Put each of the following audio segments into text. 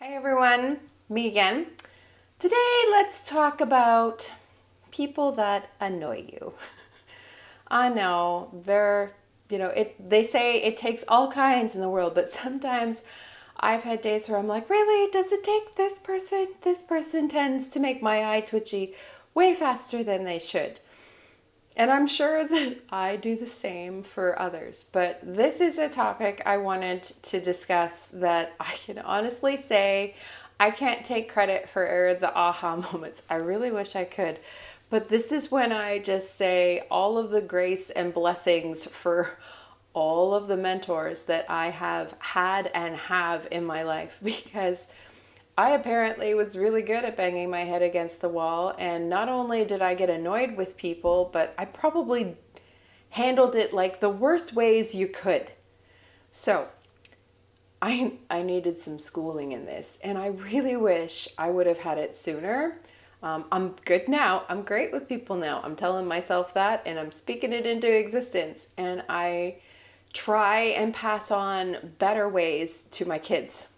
Hey everyone, me again. Today let's talk about people that annoy you. I know they say it takes all kinds in the world, but sometimes I've had days where I'm like, really, does it take this person? This person tends to make my eye twitchy way faster than they should. And I'm sure that I do the same for others. But this is a topic I wanted to discuss that I can honestly say I can't take credit for the aha moments. I really wish I could. But this is when I just say all of the grace and blessings for all of the mentors that I have had and have in my life because I apparently was really good at banging my head against the wall, and not only did I get annoyed with people, but I probably handled it like the worst ways you could. So, I needed some schooling in this, and I really wish I would have had it sooner. I'm good now. I'm great with people now. I'm telling myself that, and I'm speaking it into existence. And I try and pass on better ways to my kids.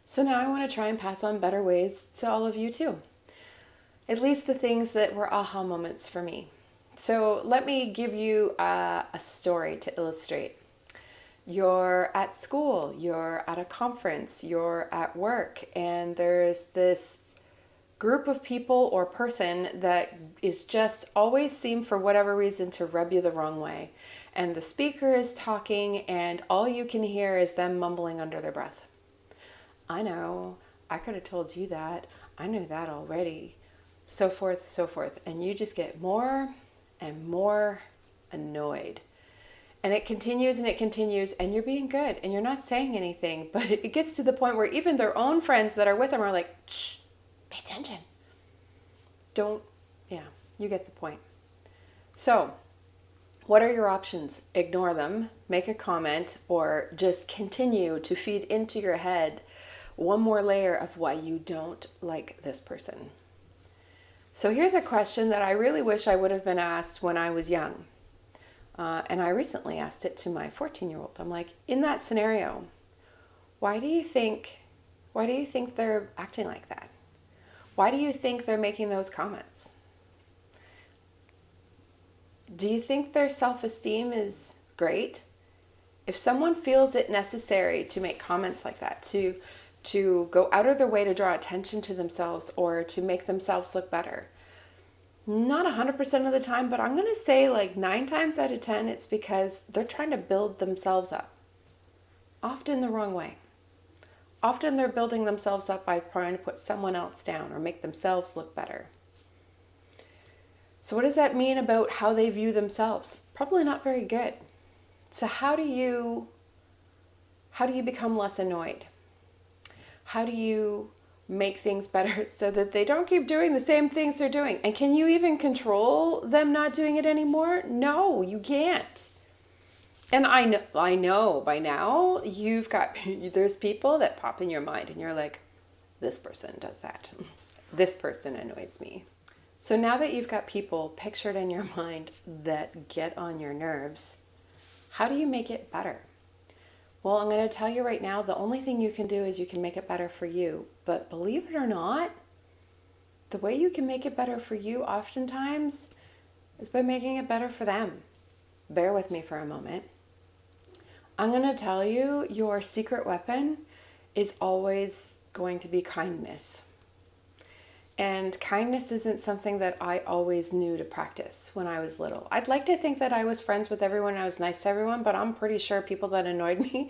So now I want to try and pass on better ways to all of you too. At least the things that were aha moments for me. So let me give you a story to illustrate. You're at school, you're at a conference, you're at work, and there's this group of people or person that is just always seem for whatever reason to rub you the wrong way. And the speaker is talking, and all you can hear is them mumbling under their breath. I know, I could have told you that. I knew that already. So forth, so forth. And you just get more and more annoyed. And it continues, and you're being good and you're not saying anything. But it gets to the point where even their own friends that are with them are like, shh, pay attention. Don't, yeah, you get the point. So, what are your options? Ignore them, make a comment, or just continue to feed into your head one more layer of why you don't like this person. So here's a question that I really wish I would have been asked when I was young. And I recently asked it to my 14-year-old. I'm like, in that scenario, why do you think they're acting like that? Why do you think they're making those comments? Do you think their self-esteem is great? If someone feels it necessary to make comments like that, to go out of their way to draw attention to themselves or to make themselves look better, not 100% of the time, but I'm going to say like 9 times out of 10, it's because they're trying to build themselves up. Often the wrong way. Often they're building themselves up by trying to put someone else down or make themselves look better. So what does that mean about how they view themselves? Probably not very good. So how do you become less annoyed? How do you make things better so that they don't keep doing the same things they're doing? And can you even control them not doing it anymore? No, you can't. And I know by now there's people that pop in your mind and you're like, this person does that. This person annoys me. So now that you've got people pictured in your mind that get on your nerves, how do you make it better? Well, I'm going to tell you right now, the only thing you can do is you can make it better for you. But believe it or not, the way you can make it better for you oftentimes is by making it better for them. Bear with me for a moment. I'm going to tell you your secret weapon is always going to be kindness. And kindness isn't something that I always knew to practice when I was little. I'd like to think that I was friends with everyone and I was nice to everyone, but I'm pretty sure people that annoyed me,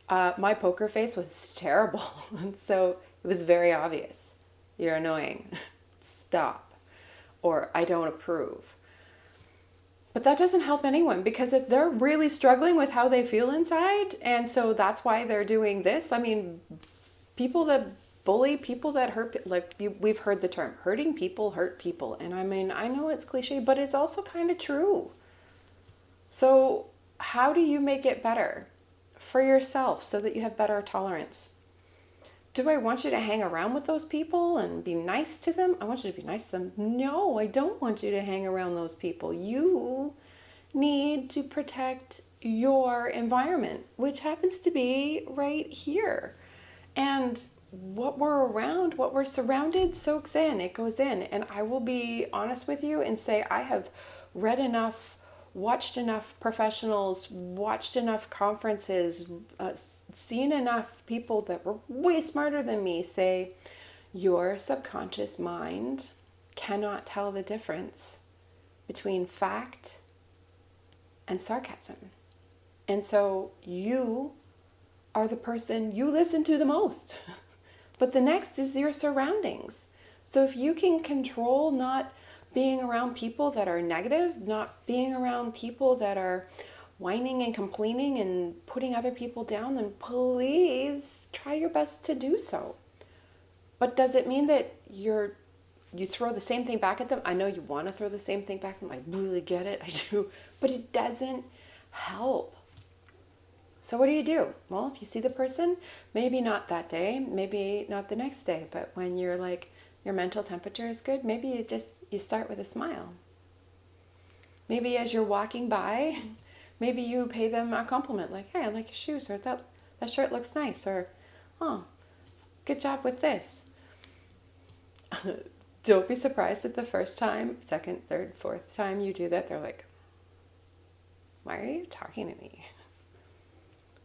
my poker face was terrible. And so it was very obvious. You're annoying. Stop. Or I don't approve. But that doesn't help anyone because if they're really struggling with how they feel inside, and so that's why they're doing this. I mean, people that bully, people that hurt, like we've heard the term, hurting people hurt people. And I mean, I know it's cliche, but it's also kind of true. So how do you make it better for yourself so that you have better tolerance? Do I want you to hang around with those people and be nice to them? I want you to be nice to them. No, I don't want you to hang around those people. You need to protect your environment, which happens to be right here. And what we're around, what we're surrounded, soaks in, it goes in. And I will be honest with you and say, I have read enough, watched enough professionals, watched enough conferences, seen enough people that were way smarter than me say, your subconscious mind cannot tell the difference between fact and sarcasm. And so you are the person you listen to the most. But the next is your surroundings. So if you can control not being around people that are negative, not being around people that are whining and complaining and putting other people down, then please try your best to do so. But does it mean that you throw the same thing back at them? I know you want to throw the same thing back at them. I really get it. I do. But it doesn't help. So what do? Well, if you see the person, maybe not that day, maybe not the next day, but when you're like, your mental temperature is good, maybe you start with a smile. Maybe as you're walking by, maybe you pay them a compliment like, hey, I like your shoes, or that shirt looks nice, or, oh, good job with this. Don't be surprised if the first time, second, third, fourth time you do that, they're like, why are you talking to me?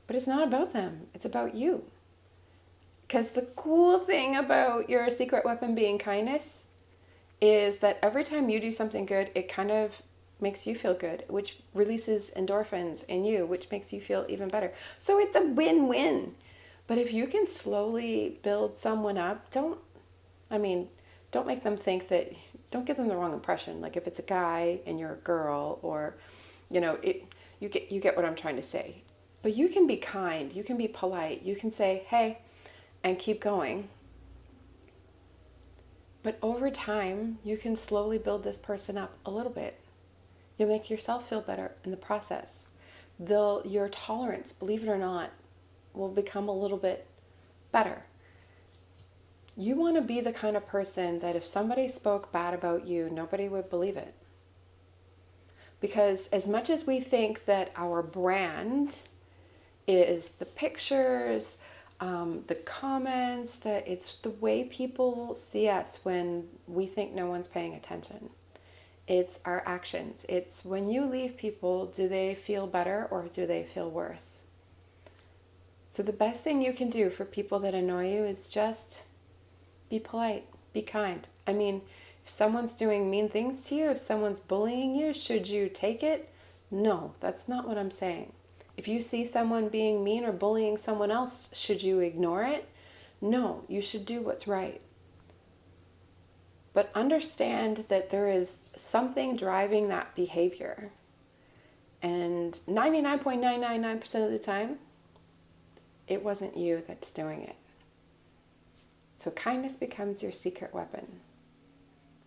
But it's not about them. It's about you. Because the cool thing about your secret weapon being kindness is that every time you do something good, it kind of makes you feel good, which releases endorphins in you, which makes you feel even better. So it's a win-win. But if you can slowly build someone up, don't make them think that, don't give them the wrong impression. Like if it's a guy and you're a girl, or, you get what I'm trying to say. But you can be kind, you can be polite, you can say, hey, and keep going. But over time, you can slowly build this person up a little bit. You'll make yourself feel better in the process. Your tolerance, believe it or not, will become a little bit better. You want to be the kind of person that if somebody spoke bad about you, nobody would believe it. Because as much as we think that our brand is the pictures, the comments, that it's the way people see us when we think no one's paying attention. It's our actions. It's when you leave people, do they feel better or do they feel worse? So the best thing you can do for people that annoy you is just be polite, be kind. I mean, if someone's doing mean things to you, if someone's bullying you, should you take it? No, that's not what I'm saying. If you see someone being mean or bullying someone else, should you ignore it? No, you should do what's right. But understand that there is something driving that behavior. And 99.999% of the time, it wasn't you that's doing it. So kindness becomes your secret weapon.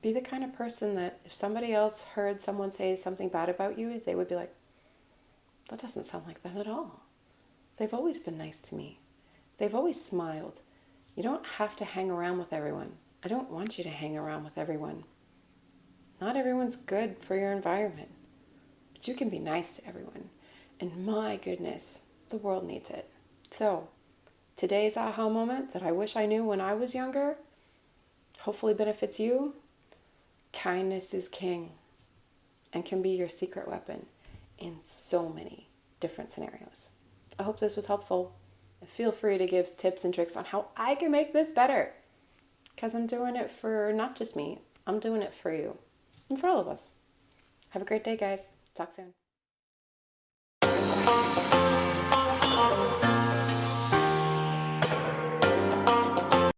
Be the kind of person that if somebody else heard someone say something bad about you, they would be like, that doesn't sound like them at all. They've always been nice to me. They've always smiled. You don't have to hang around with everyone. I don't want you to hang around with everyone. Not everyone's good for your environment. But you can be nice to everyone. And my goodness, the world needs it. So, today's aha moment that I wish I knew when I was younger, hopefully benefits you. Kindness is king and can be your secret weapon in so many different scenarios. I hope this was helpful. Feel free to give tips and tricks on how I can make this better, because I'm doing it for not just me, I'm doing it for you and for all of us. Have a great day, guys. Talk soon.